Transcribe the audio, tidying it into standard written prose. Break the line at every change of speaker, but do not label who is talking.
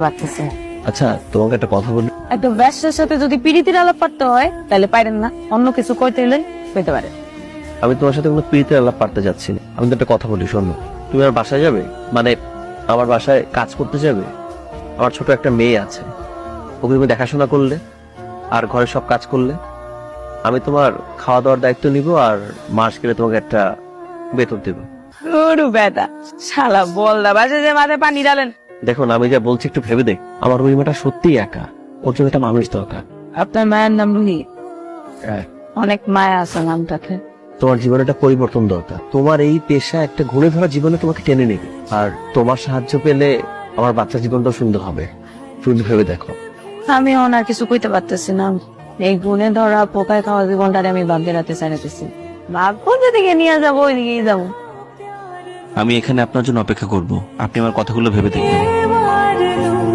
পারতেছে।
আচ্ছা তোমাকে একটা কথা বলি।
একটা ব্যবসার সাথে যদি পিড়িতির আলাপ পারতে হয় তাহলে পারেন না, অন্য কিছু কইতে হলে কইতে পারে।
আমি তোমার সাথে কোনো প্রীতির আলাপ পারতে যাচ্ছি না। আমি তো একটা কথা বলি, শোনো। তুমি আমার বাসায় যাবে, মানে আমার বাসায় কাজ করতে যাবে। আমার ছোট একটা মেয়ে আছে, ওকে তুমি দেখাশোনা করলে আর ঘরে সব কাজ করলে, আমি তোমার খাওয়া দাওয়ার দায়িত্ব নিব আর মাস গেলে তোমাকে একটা বেতন দেবো।
গরু বেটা শালা বলদা বাসে যে মাথায় পানি ডালেন।
দেখুন আমি যা বলছি একটু ভেবে দেখ, আমার রুহিমাটা সত্যিই একা, ওর জন্য একটা মানুষ দরকার।
আপনার মায়ের নাম রুহি? অনেক মায়া আছে নামটাতে।
তোমার জীবনে একটা পরিবর্তন দরকার। তোমার এই পেশা একটা ঘুরে ধরা জীবনে তোমাকে টেনে নেবে, আর তোমার সাহায্য পেলে আমার বাচ্চার জীবনটাও সুন্দর হবে। তুমি ভেবে দেখো।
আমি ওনার কিছু কইতে পারতেছি না। এই গুণে ধরা পোকায় খাওয়া জীবনটারে আমি বাদ দিয়ে রাতে চাইতেছি। ভাগ্য যেদিকে নিয়ে যাবো ওইদিকেই যাবো।
আমি এখানে আপনার জন্য অপেক্ষা করব, আপনি আমার কথাগুলো ভেবে দেখবেন।